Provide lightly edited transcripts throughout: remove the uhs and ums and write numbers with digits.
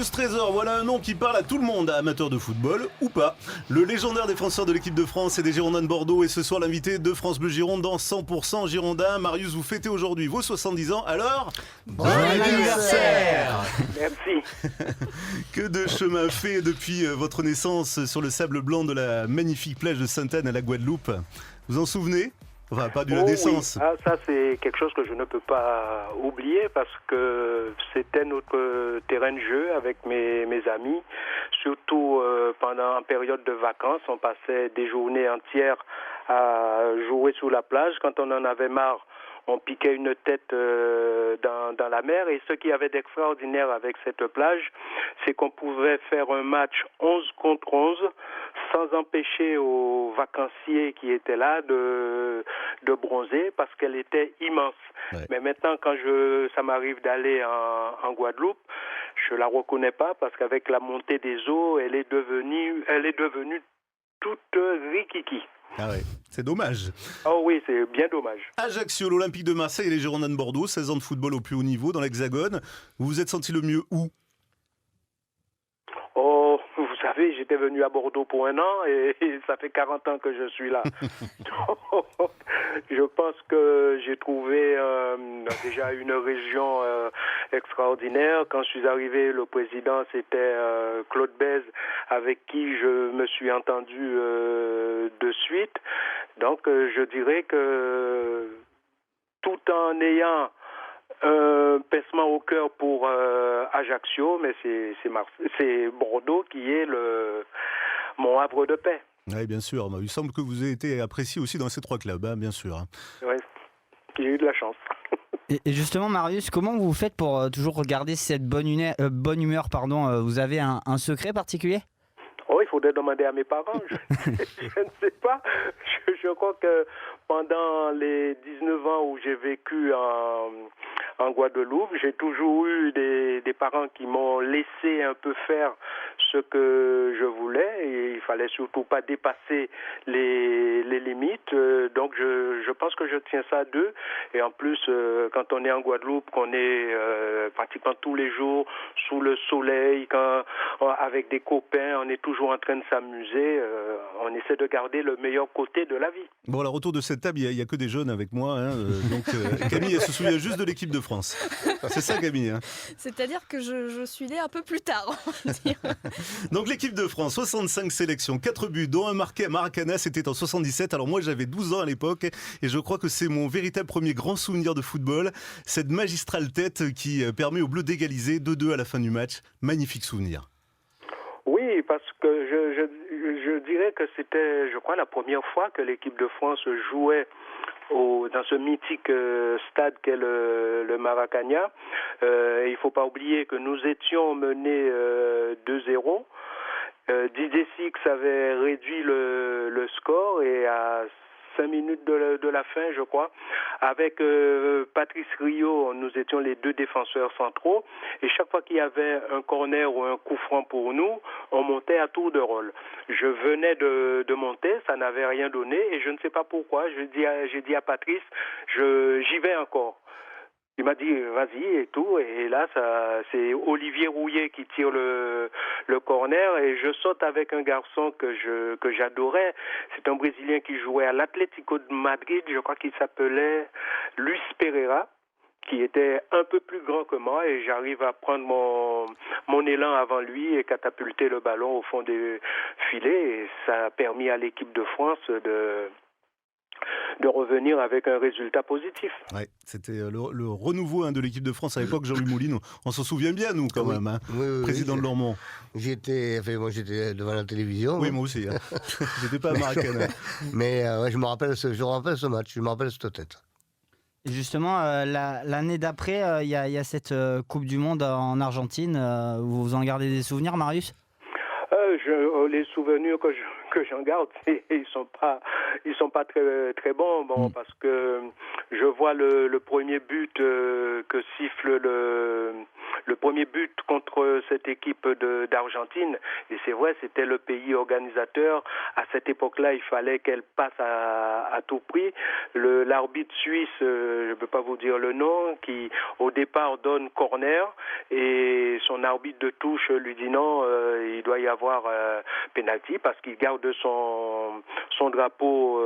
Marius Trésor, voilà un nom qui parle à tout le monde, amateur de football ou pas. Le légendaire défenseur de l'équipe de France et des Girondins de Bordeaux est ce soir l'invité de France Bleu Gironde dans 100% Girondins. Marius, vous fêtez aujourd'hui vos 70 ans, alors bon anniversaire. Merci. Que de chemin fait depuis votre naissance sur le sable blanc de la magnifique plage de Sainte-Anne à la Guadeloupe. Vous en souvenez ? Enfin, pas de la naissance. Oui. Ah, ça, c'est quelque chose que je ne peux pas oublier parce que c'était notre terrain de jeu avec mes amis. Surtout pendant une période de vacances, on passait des journées entières à jouer sous la plage. Quand on en avait marre, on piquait une tête dans la mer. Et ce qui avait d'extraordinaire avec cette plage, c'est qu'on pouvait faire un match 11 contre 11 sans empêcher aux vacanciers qui étaient là de bronzer parce qu'elle était immense. Ouais. Mais maintenant, quand ça m'arrive d'aller en Guadeloupe, je la reconnais pas parce qu'avec la montée des eaux, elle est devenue toute rikiki. Ah ouais, c'est dommage. Oh oui, c'est bien dommage. Ajaccio, l'Olympique de Marseille et les Girondins de Bordeaux, 16 ans de football au plus haut niveau dans l'Hexagone. Vous vous êtes senti le mieux où ? Oh, vous savez, j'étais venu à Bordeaux pour un an et ça fait 40 ans que je suis là. Je pense que j'ai trouvé déjà une région extraordinaire. Quand je suis arrivé, le président, c'était Claude Bèze, avec qui je me suis entendu de suite. Donc, je dirais que tout en ayant un pincement au cœur pour Ajaccio, mais c'est Bordeaux qui est mon havre de paix. Oui, bien sûr. Il semble que vous avez été apprécié aussi dans ces trois clubs, hein, bien sûr. Oui, j'ai eu de la chance. Et justement, Marius, comment vous faites pour toujours garder cette bonne humeur Vous avez un secret particulier ? Oh, il faudrait demander à mes parents. Je ne sais pas. Je crois que pendant les 19 ans où j'ai vécu en Guadeloupe, j'ai toujours eu des parents qui m'ont laissé un peu faire ce que je voulais et il fallait surtout pas dépasser les limites. Donc je pense que je tiens ça d'eux. Et en plus, quand on est en Guadeloupe, qu'on est pratiquement tous les jours sous le soleil, avec des copains, on est toujours en train de s'amuser. On essaie de garder le meilleur côté de la vie. Bon, alors autour de cette table, il n'y a que des jeunes avec moi. Hein, donc Camille, elle se souvient juste de l'équipe de France. C'est ça, Camille, hein. C'est-à-dire que je suis née un peu plus tard, on va dire. Donc l'équipe de France, 65 sélections, 4 buts, dont un marqué à Maracana, c'était en 77. Alors moi, j'avais 12 ans à l'époque et je crois que c'est mon véritable premier grand souvenir de football. Cette magistrale tête qui permet aux Bleus d'égaliser 2-2 à la fin du match. Magnifique souvenir. Oui, parce que je dirais que c'était, je crois, la première fois que l'équipe de France jouait dans ce mythique stade qu'est le Maracana. Il ne faut pas oublier que nous étions menés 2-0. Didier Six avait réduit le score et à 5 minutes de la fin, je crois, avec Patrice Rio, nous étions les deux défenseurs centraux et chaque fois qu'il y avait un corner ou un coup franc pour nous, on montait à tour de rôle. Je venais de monter, ça n'avait rien donné et je ne sais pas pourquoi, j'ai dit à Patrice, j'y vais encore. Il m'a dit vas-y et tout et là c'est Olivier Rouillet qui tire le corner et je saute avec un garçon que j'adorais. C'est un Brésilien qui jouait à l'Atlético de Madrid, je crois qu'il s'appelait Luis Pereira, qui était un peu plus grand que moi et j'arrive à prendre mon élan avant lui et catapulter le ballon au fond des filets et ça a permis à l'équipe de France de revenir avec un résultat positif. Ouais, c'était le renouveau de l'équipe de France à l'époque, Jean-Louis Mouline. On s'en souvient bien, nous, quand même, hein, oui, président de Lormont. J'étais devant la télévision. Oui, moi aussi. Hein. J'étais pas à Maracana. Mais je me rappelle ce match, je me rappelle cette tête. Et justement, l'année d'après, il y a cette Coupe du Monde en Argentine. Vous en gardez des souvenirs, Marius ? Les souvenirs que j'en garde, ils sont pas très bons, parce que je vois le premier but que siffle le premier but contre cette équipe d'Argentine. Et c'est vrai, c'était le pays organisateur. À cette époque-là, il fallait qu'elle passe à tout prix. L'arbitre suisse, je ne peux pas vous dire le nom, qui au départ donne corner et son arbitre de touche lui dit non, il doit y avoir penalty parce qu'il garde son drapeau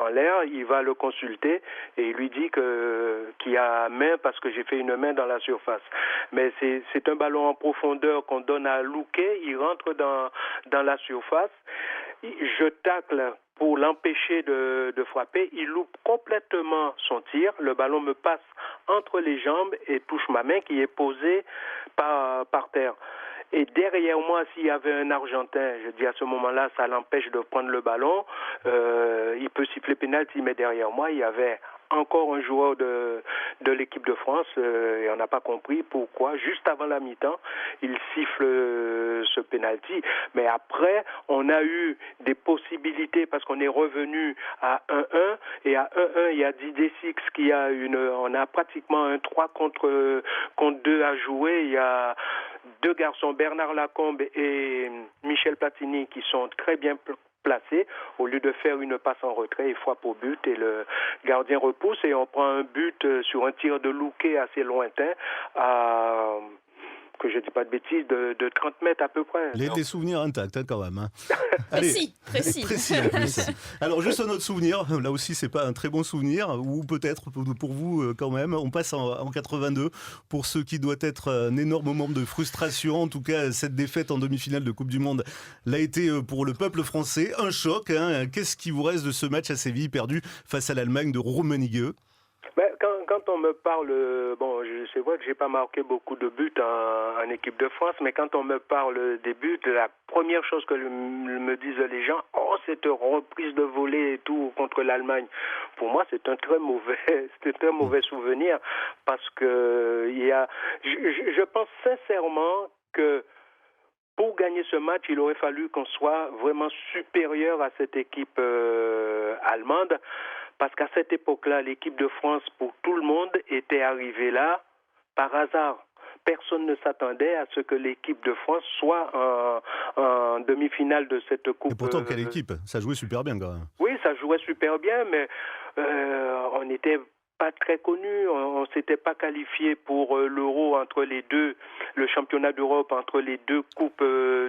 en l'air. Il va le consulter et il lui dit qu'il y a main parce que j'ai fait une main dans la surface. Mais c'est un ballon en profondeur qu'on donne à Louquet. Il rentre dans la surface. Je tacle pour l'empêcher de frapper. Il loupe complètement son tir. Le ballon me passe entre les jambes et touche ma main qui est posée par terre. Et derrière moi, s'il y avait un Argentin, je dis à ce moment-là, ça l'empêche de prendre le ballon. Il peut siffler pénalty, mais derrière moi, il y avait encore un joueur de l'équipe de France et on n'a pas compris pourquoi. Juste avant la mi-temps, il siffle ce penalty. Mais après, on a eu des possibilités parce qu'on est revenu à 1-1 et à 1-1, il y a Didier Six qui a on a pratiquement un 3 contre 2 à jouer. Il y a deux garçons, Bernard Lacombe et Michel Platini, qui sont très bien placé. Au lieu de faire une passe en retrait, il frappe au but et le gardien repousse et on prend un but sur un tir de Louquet assez lointain que je ne dis pas de bêtises, de 30 mètres à peu près. Les souvenirs intacts quand même. Hein. Précis. Précis en plus. Alors juste un autre souvenir, là aussi c'est pas un très bon souvenir, ou peut-être pour vous quand même, on passe en 82, pour ce qui doit être un énorme moment de frustration, en tout cas cette défaite en demi-finale de Coupe du Monde l'a été pour le peuple français, un choc. Hein. Qu'est-ce qui vous reste de ce match à Séville perdu face à l'Allemagne de Rummenigge? Quand on me parle, bon, c'est vrai que j'ai pas marqué beaucoup de buts en équipe de France, mais quand on me parle des buts, la première chose que me disent les gens, cette reprise de volée et tout contre l'Allemagne. Pour moi, c'est un très mauvais souvenir parce que je pense sincèrement que pour gagner ce match, il aurait fallu qu'on soit vraiment supérieur à cette équipe allemande. Parce qu'à cette époque-là, l'équipe de France, pour tout le monde, était arrivée là par hasard. Personne ne s'attendait à ce que l'équipe de France soit en demi-finale de cette Coupe. Et pourtant, quelle équipe? Ça jouait super bien quand même. Oui, ça jouait super bien, mais on n'était pas très connu. On s'était pas qualifié pour l'Euro entre les deux, le championnat d'Europe entre les deux coupes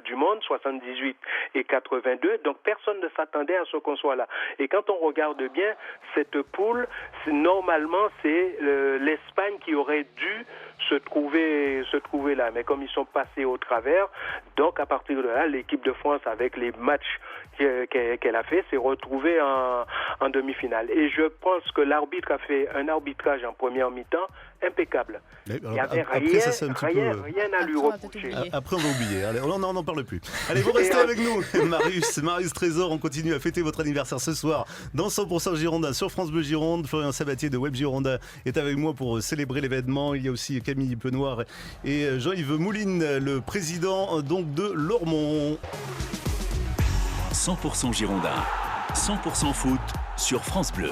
du monde, 78 et 82. Donc personne ne s'attendait à ce qu'on soit là. Et quand on regarde bien cette poule, normalement c'est l'Espagne qui aurait dû se trouver là. Mais comme ils sont passés au travers, donc à partir de là, l'équipe de France, avec les matchs qu'elle a fait, s'est retrouvée en demi-finale. Et je pense que l'arbitre a fait un arbitrage en première mi-temps impeccable. Il n'y avait rien à lui reprocher. Après, on va oublier. Allez, on n'en parle plus. Allez, vous restez avec nous, Marius Trésor. On continue à fêter votre anniversaire ce soir dans 100% Girondin sur France Bleu Gironde. Florian Sabatier de Web Girondin est avec moi pour célébrer l'événement. Il y a aussi Camille Penoir et Jean-Yves Mouline, le président donc de Lormont. 100% Girondin, 100% foot sur France Bleu.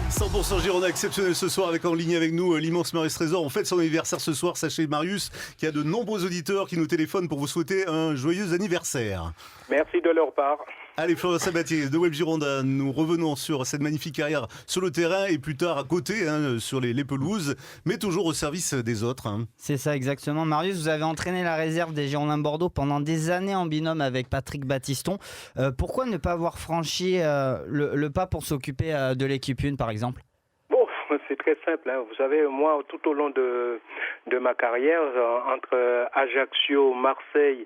100% Girondin exceptionnel ce soir avec en ligne avec nous l'immense Marius Trésor. On fête son anniversaire ce soir. Sachez Marius qu'il y a de nombreux auditeurs qui nous téléphonent pour vous souhaiter un joyeux anniversaire. Merci de leur part. Allez, Florian Sabatier de Web Girondin, nous revenons sur cette magnifique carrière sur le terrain et plus tard à côté, sur les pelouses, mais toujours au service des autres. Hein. C'est ça exactement. Marius, vous avez entraîné la réserve des Girondins de Bordeaux pendant des années en binôme avec Patrick Battiston. Pourquoi ne pas avoir franchi le pas pour s'occuper de l'équipe 1 par exemple? C'est très simple. Hein. Vous savez, moi, tout au long de ma carrière, entre Ajaccio, Marseille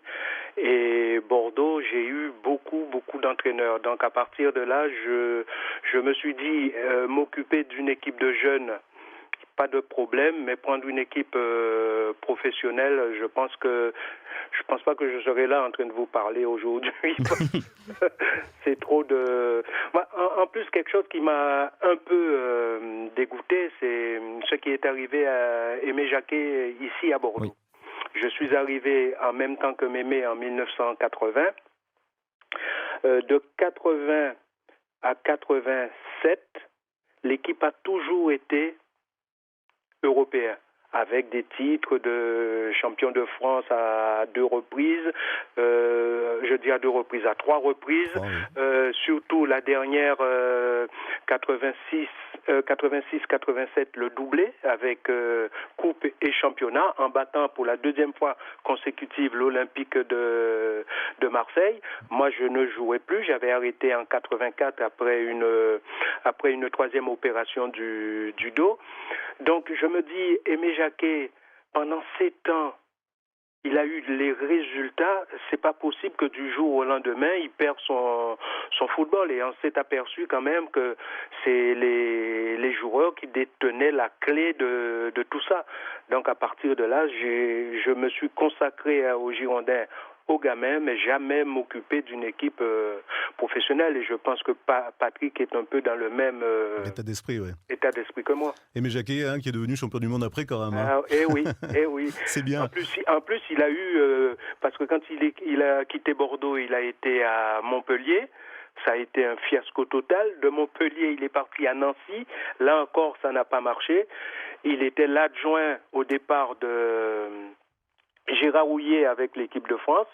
et Bordeaux, j'ai eu beaucoup d'entraîneurs. Donc, à partir de là, je me suis dit, m'occuper d'une équipe de jeunes, pas de problème, mais prendre une équipe professionnelle, je pense pas que je serai là en train de vous parler aujourd'hui. C'est trop de... En plus, quelque chose qui m'a un peu dégoûté, c'est ce qui est arrivé à Aimé Jacquet ici à Bordeaux. Oui. Je suis arrivé en même temps que Mémé en 1980. De 80 à 87, l'équipe a toujours été européenne. avec des titres de champion de France à 2 reprises, je dis à 2 reprises, à 3 reprises, surtout la dernière 86-87 le doublé avec coupe et championnat en battant pour la 2e fois consécutive l'Olympique de Marseille. Moi je ne jouais plus, j'avais arrêté en 84 après une 3e opération du dos. Donc je me dis, Aimé Jacquet, pendant 7 ans, il a eu les résultats. C'est pas possible que du jour au lendemain, il perd son football. Et on s'est aperçu quand même que c'est les joueurs qui détenaient la clé de tout ça. Donc à partir de là, je me suis consacré aux Girondins, aux gamins, mais jamais m'occuper d'une équipe professionnelle. Et je pense que Patrick est un peu dans le même état d'esprit, état d'esprit que moi. Aimé Jacquet, qui est devenu champion du monde après quand même. Oui. C'est bien. En plus, il a eu, parce que quand il a quitté Bordeaux, il a été à Montpellier. Ça a été un fiasco total. De Montpellier, il est parti à Nancy. Là encore, ça n'a pas marché. Il était l'adjoint au départ de Gérard Houllier avec l'équipe de France.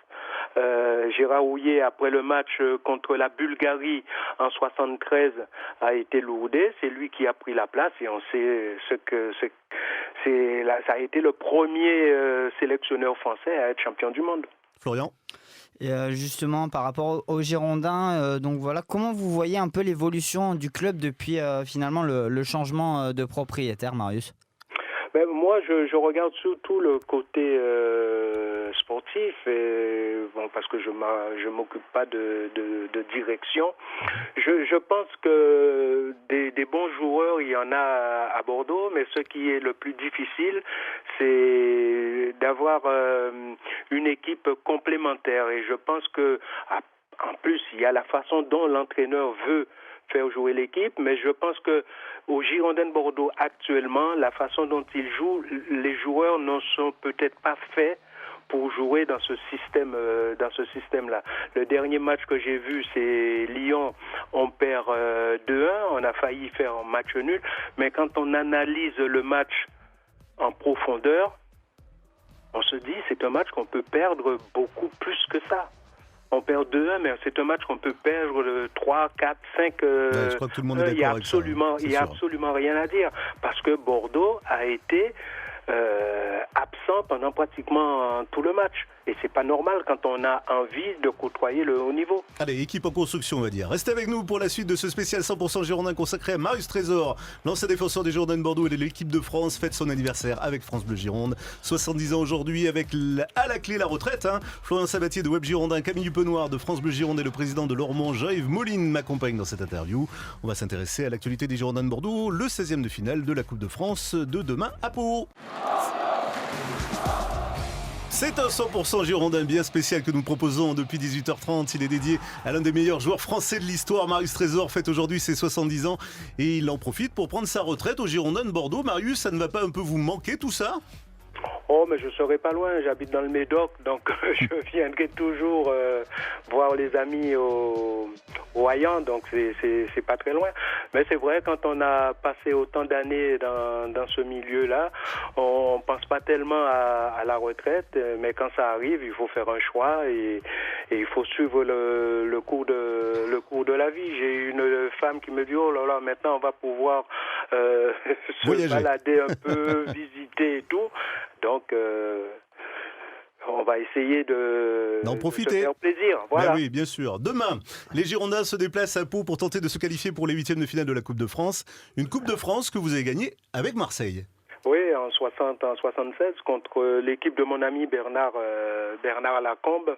Gérard Houllier, après le match contre la Bulgarie en 73, a été lourdé. C'est lui qui a pris la place et on sait ça a été le premier sélectionneur français à être champion du monde. Florian ? Et justement, par rapport aux Girondins, donc voilà, comment vous voyez un peu l'évolution du club depuis finalement le changement de propriétaire, Marius ? Ben, moi, je regarde surtout le côté sportif, et, bon, parce que je m'occupe pas de direction. Je pense que des bons joueurs, il y en a à Bordeaux, mais ce qui est le plus difficile, c'est d'avoir une équipe complémentaire. Et je pense que, en plus, il y a la façon dont l'entraîneur veut faire jouer l'équipe, mais je pense que au Girondins de Bordeaux actuellement, la façon dont ils jouent, les joueurs ne sont peut-être pas faits pour jouer dans ce système-là. Le dernier match que j'ai vu, c'est Lyon, on perd 2-1, on a failli faire un match nul, mais quand on analyse le match en profondeur, on se dit c'est un match qu'on peut perdre beaucoup plus que ça. On perd 2-1, mais c'est un match qu'on peut perdre 3, 4, 5. Je crois que tout le monde est d'accord avec ça. Il n'y a absolument rien à dire. Parce que Bordeaux a été absent pendant pratiquement tout le match. Et c'est pas normal quand on a envie de côtoyer le haut niveau. Allez, équipe en construction, on va dire. Restez avec nous pour la suite de ce spécial 100% Girondin consacré à Marius Trésor, l'ancien défenseur des Girondins de Bordeaux et de l'équipe de France, fête son anniversaire avec France Bleu Gironde. 70 ans aujourd'hui avec à la clé la retraite. Florian Sabatier de Web Girondin, Camille Dupenoir de France Bleu Gironde et le président de Lormont, Jean-Yves Moline m'accompagnent dans cette interview. On va s'intéresser à l'actualité des Girondins de Bordeaux, le 16e de finale de la Coupe de France de demain à Pau. C'est un 100% Girondin bien spécial que nous proposons depuis 18h30. Il est dédié à l'un des meilleurs joueurs français de l'histoire. Marius Trésor fête aujourd'hui ses 70 ans et il en profite pour prendre sa retraite au Girondin de Bordeaux. Marius, ça ne va pas un peu vous manquer tout ça ? Oh, mais je serai pas loin, j'habite dans le Médoc, donc je viendrai toujours voir les amis au Hayan, donc c'est pas très loin. Mais c'est vrai, quand on a passé autant d'années dans ce milieu-là, on pense pas tellement à la retraite, mais quand ça arrive, il faut faire un choix et il faut suivre le cours de la vie. J'ai une femme qui me dit, oh là là, maintenant on va pouvoir se balader un peu, visiter et tout. Donc, on va essayer d'en profiter. De faire plaisir. Voilà. Ben oui, bien sûr. Demain, les Girondins se déplacent à Pau pour tenter de se qualifier pour les 8e de finale de la Coupe de France. Une Coupe de France que vous avez gagnée avec Marseille. Oui, en 76 contre l'équipe de mon ami Bernard Lacombe.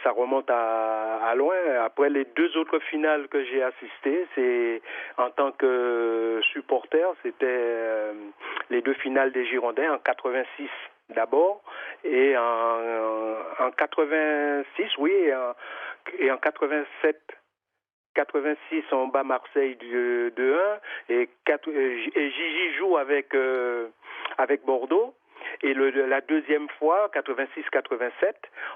Ça remonte à loin. Après les 2 autres finales que j'ai assistées, c'est en tant que supporter, c'était les 2 finales des Girondins en 86 d'abord et en 86, oui, et en 87. 86, on bat Marseille de 2-1 et Gigi joue avec Bordeaux. Et la deuxième fois, 86-87,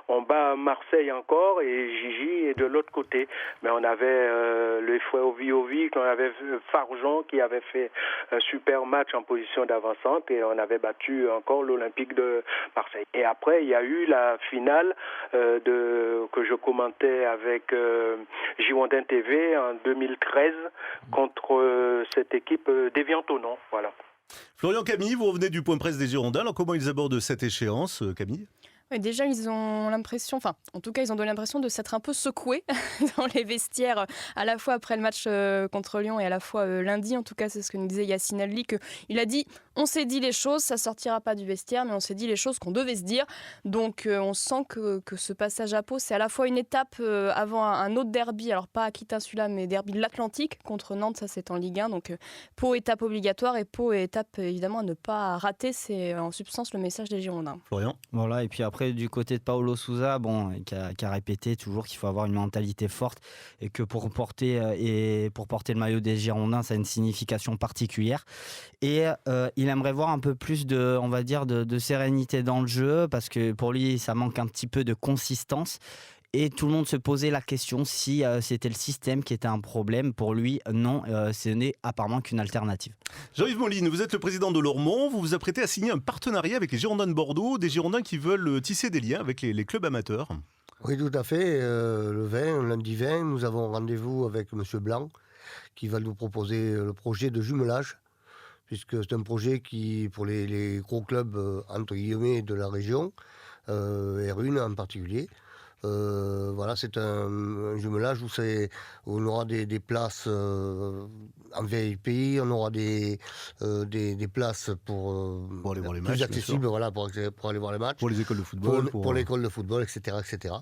on bat Marseille encore et Gigi est de l'autre côté. Mais on avait le frère Ovi, on avait Farjon qui avait fait un super match en position d'avancante et on avait battu encore l'Olympique de Marseille. Et après, il y a eu la finale que je commentais avec Girondin TV en 2013 contre cette équipe d'Évian-Thonon. Voilà. Florian, Camille, vous revenez du point presse des Girondins. Alors comment ils abordent cette échéance, Camille ? Ouais, déjà, ils ont l'impression, enfin, en tout cas, ils ont donné l'impression de s'être un peu secoués dans les vestiaires, à la fois après le match contre Lyon et à la fois lundi. En tout cas, c'est ce que nous disait Yacine Adli, qu'il a dit on s'est dit les choses, ça sortira pas du vestiaire, mais on s'est dit les choses qu'on devait se dire. Donc, on sent que ce passage à Pau, c'est à la fois une étape avant un autre derby, alors pas Aquitaine-Sula, mais derby de l'Atlantique contre Nantes, ça c'est en Ligue 1. Donc, Pau, étape obligatoire et Pau, étape évidemment à ne pas rater. C'est en substance le message des Girondins. Florian ? Voilà, et puis après, du côté de Paulo Sousa, qui a répété toujours qu'il faut avoir une mentalité forte et que pour porter le maillot des Girondins, ça a une signification particulière. Et il aimerait voir un peu plus de sérénité dans le jeu parce que pour lui, ça manque un petit peu de consistance. Et tout le monde se posait la question si c'était le système qui était un problème. Pour lui, non, ce n'est apparemment qu'une alternative. Jean-Yves Moline, vous êtes le président de Lormont. Vous vous apprêtez à signer un partenariat avec les Girondins de Bordeaux, des Girondins qui veulent tisser des liens avec les clubs amateurs. Oui, tout à fait. Lundi 20, nous avons rendez-vous avec M. Blanc qui va nous proposer le projet de jumelage, puisque c'est un projet qui, pour les gros clubs, entre guillemets, de la région, R1 en particulier, voilà, c'est un jumelage où on aura des places en VIP, on aura des places pour aller voir les plus matchs, accessibles, voilà, pour aller voir les matchs, pour les écoles de football, pour l'école de football, etc., etc.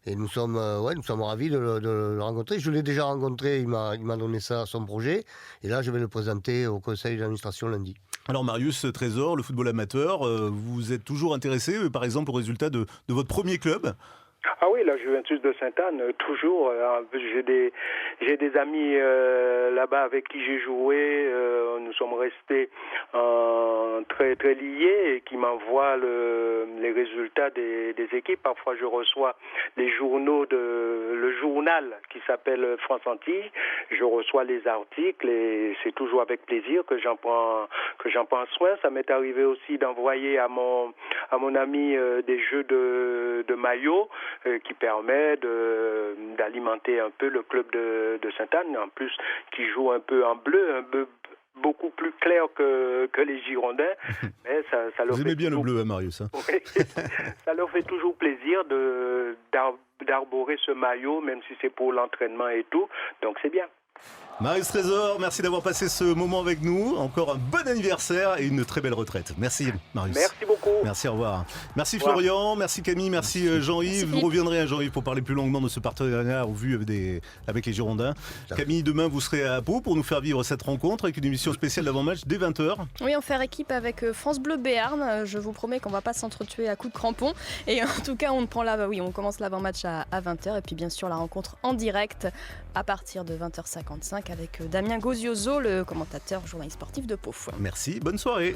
Et nous sommes ravis de le rencontrer. Je l'ai déjà rencontré, il m'a donné son projet, et là je vais le présenter au conseil d'administration lundi. Alors Marius Trésor, le football amateur, vous êtes toujours intéressé, par exemple, au résultat de votre premier club ? Ah oui, la Juventus de Sainte-Anne, toujours. J'ai des amis là-bas avec qui j'ai joué. Nous sommes restés très très liés et qui m'envoient les résultats des équipes. Parfois, je reçois les journaux le journal qui s'appelle France Antilles. Je reçois les articles et c'est toujours avec plaisir que j'en prends soin. Ça m'est arrivé aussi d'envoyer à mon ami des jeux de maillots qui permet d'alimenter un peu le club de Sainte-Anne, en plus qui joue un peu en bleu, beaucoup plus clair que les Girondins. Mais ça leur Vous aimez bien le bleu, hein, Marius, hein. Oui, ça leur fait toujours plaisir d'arborer ce maillot, même si c'est pour l'entraînement et tout, donc c'est bien. Marius Trésor, merci d'avoir passé ce moment avec nous. Encore un bon anniversaire et une très belle retraite. Merci Marius. Merci beaucoup. Merci, au revoir. Merci Florian, merci Camille, merci Jean-Yves. Vous reviendrez, Jean-Yves, pour parler plus longuement de ce partenariat au vu avec les Girondins. Camille, demain vous serez à Pau pour nous faire vivre cette rencontre avec une émission spéciale d'avant-match dès 20h. Oui, on fait équipe avec France Bleu Béarn. Je vous promets qu'on ne va pas s'entretuer à coups de crampons. Et en tout cas, on commence l'avant-match à 20h. Et puis bien sûr, la rencontre en direct à partir de 20h55 avec Damien Gozioso, le commentateur journaliste sportif de Pau. Merci, bonne soirée.